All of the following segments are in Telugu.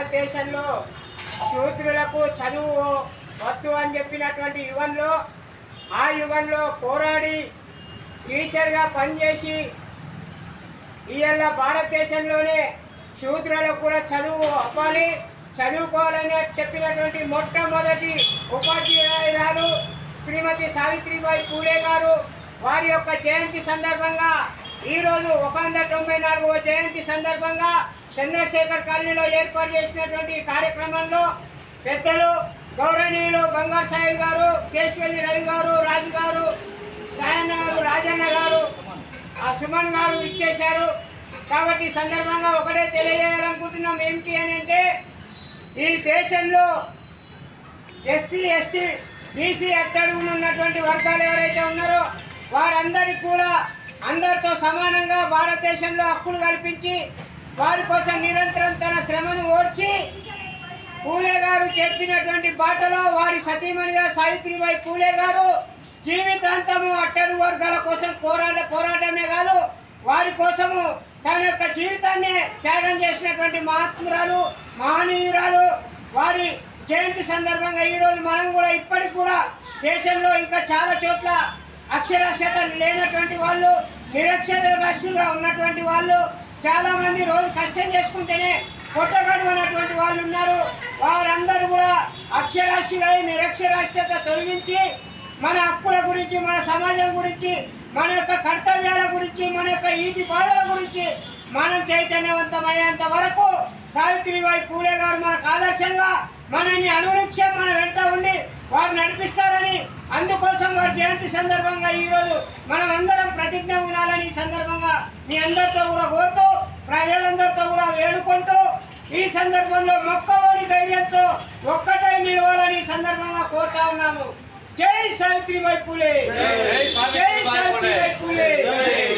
భారతదేశంలో శూద్రులకు చదువు వద్దు అని చెప్పినటువంటి యుగంలో పోరాడి టీచర్గా పనిచేసి ఇవాళ భారతదేశంలోనే శూద్రులకు కూడా చదువు అవ్వాలి, చదువుకోవాలని చెప్పినటువంటి మొట్టమొదటి ఉపాధ్యాయురాలు శ్రీమతి సావిత్రిబాయి పూలే గారు. వారి యొక్క జయంతి సందర్భంగా ఈరోజు 194వ జయంతి సందర్భంగా చంద్రశేఖర్ కాలనీలో ఏర్పాటు చేసినటువంటి కార్యక్రమంలో పెద్దలు గౌరవనీయులు బంగారు సాయిల్ గారు, కేశవల్లి రవి గారు, రాజు గారు, సాయన్న గారు, రాజన్న గారు, సుమన్ గారు ఇచ్చేశారు. కాబట్టి ఈ సందర్భంగా ఒకటే తెలియజేయాలనుకుంటున్నాం. ఏమిటి అని అంటే, ఈ దేశంలో ఎస్సీ ఎస్టీ బీసీ అట్టడుగున ఉన్నటువంటి వర్గాలు ఎవరైతే ఉన్నారో వారందరికీ కూడా అందరితో సమానంగా భారతదేశంలో హక్కులు కల్పించి వారి కోసం నిరంతరం తన శ్రమను ఓర్చి పూలే గారు చెప్పినటువంటి బాటలో వారి సతీమణిగా సావిత్రిబాయి పూలే గారు జీవితాంతము అట్టడుగు వర్గాల కోసం పోరాటమే కాదు, వారి కోసము తన యొక్క జీవితాన్ని త్యాగం చేసినటువంటి మహనీయురాలు. వారి జయంతి సందర్భంగా ఈరోజు మనం కూడా ఇప్పటికి కూడా దేశంలో ఇంకా చాలా చోట్ల అక్షరాస్యత లేనటువంటి వాళ్ళు, నిరక్షరాస్యులుగా ఉన్నటువంటి వాళ్ళు చాలామంది రోజు కష్టం చేసుకుంటేనే పొట్టగడవనటువంటి వాళ్ళు ఉన్నారు. వారందరూ కూడా అక్షరాస్యులై నిరక్షరాస్యత తొలగించి మన హక్కుల గురించి, మన సమాజం గురించి, మన యొక్క కర్తవ్యాల గురించి, మన యొక్క ఈతి బాధల గురించి మనం చైతన్యవంతమయ్యేంత వరకు సావిత్రిబాయి పూలే గారు మనకు ఆదర్శంగా మనల్ని అనునిత్యం మన వెంట ఉండి వారు నడిపిస్తారని, అందుకోసం వారి జయంతి సందర్భంగా ఈరోజు మనం అందరం ప్రతిజ్ఞ ఉండాలని ఈ సందర్భంగా మీ అందరితో కూడా కోరుతూ, ప్రజలందరితో కూడా వేడుకుంటూ, ఈ సందర్భంలో మొక్కవోని ధైర్యంతో ఒక్కటై నిలవాలని ఈ సందర్భంగా కోరుతా ఉన్నాము. జై సావిత్రిబాయి పూలే, జై సావిత్రిబాయి పూలే,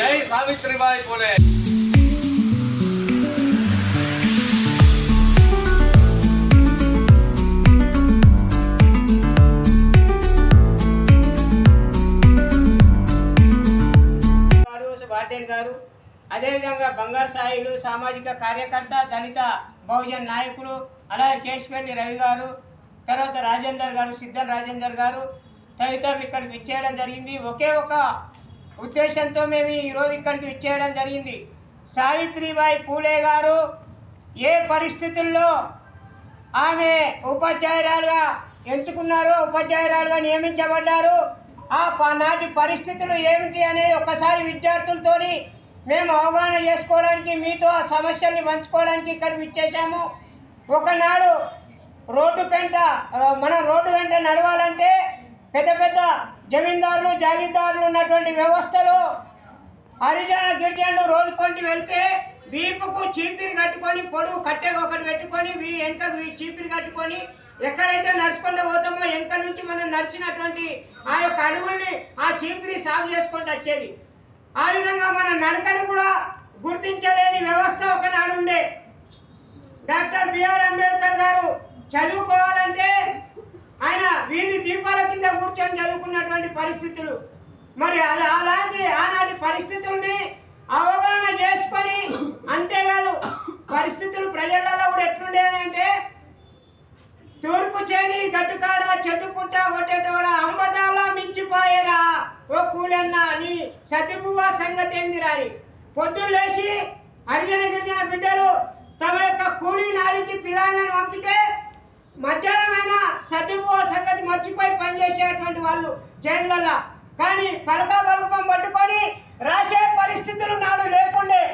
జై సావిత్రిబాయి పూలే. వార్డెన్ గారు, అదేవిధంగా బంగారు సాయిలు సామాజిక కార్యకర్త, దళిత బహుజన్ నాయకులు, అలాగే కేశవల్లి రవి గారు, తర్వాత రాజేందర్ గారు, సిద్ధన్ రాజేందర్ గారు తదితరులు ఇక్కడికి విచ్చేయడం జరిగింది. ఒకే ఒక ఉద్దేశంతో మేము ఈరోజు ఇక్కడికి విచ్చేయడం జరిగింది. సావిత్రిబాయి పూలే గారు ఏ పరిస్థితుల్లో ఆమె ఉపాధ్యాయురాలుగా ఎంచుకున్నారో, ఉపాధ్యాయురాలుగా నియమించబడ్డారు, నాటి పరిస్థితులు ఏమిటి అనేది ఒక్కసారి విద్యార్థులతోని మేము అవగాహన చేసుకోవడానికి, మీతో ఆ సమస్యల్ని పంచుకోవడానికి ఇక్కడికి విచ్చేసాము. ఒకనాడు మనం రోడ్డు వెంట నడవాలంటే పెద్ద పెద్ద జమీందారులు, జాగీర్దారులు ఉన్నటువంటి వ్యవస్థలో హరిజన గిరిజనులు రోజు కొంటి వెళ్తే వీపుకు చీపిరి కట్టుకొని, పొడుగు కట్టెగా ఒకటి పెట్టుకొని, వెనకకు చీపిరి కట్టుకొని ఎక్కడైతే నడుచుకుంటూ పోతామో వెనక నుంచి మనం నడిచినటువంటి ఆ యొక్క అడుగుల్ని ఆ చీపిరి సాగు చేసుకుంటూ వచ్చేది. ఆ విధంగా మన నడకను కూడా గుర్తించలేని వ్యవస్థ ఒకనాడు ఉండే. డాక్టర్ బిఆర్ అంబేద్కర్ గారు చదువుకోవాలంటే ఆయన వీధి దీపాల కింద కూర్చొని చదువుకున్నటువంటి పరిస్థితులు. మరి అలాంటి ఆనాటి పరిస్థితుల్ని అవగాహన చేసుకొని, అంతేకాదు పరిస్థితులు ప్రజలలో కూడా ఎట్లుండేవి అంటే, తూర్పు చేని గట్టుకాడ చెట్టు పుట్ట కొట్టేటోడ అంబటాలా మించిపోయేరా ఓ కూలన్న నీ సతిబువ్వ సంగతి ఏందిరాని. పొద్దున్న లేచి హరిజన గిరిజన బిడ్డలు తమ యొక్క కూలీ నాలికి పిల్లలను పంపితే మధ్యాహ్నమైన సతిబువ్వ సంగతి మర్చిపోయి పనిచేసేటువంటి వాళ్ళు జైళ్ళల్లో. కానీ పలక బలుపం పట్టుకొని రాసే పరిస్థితులు నాడు లేకుండే.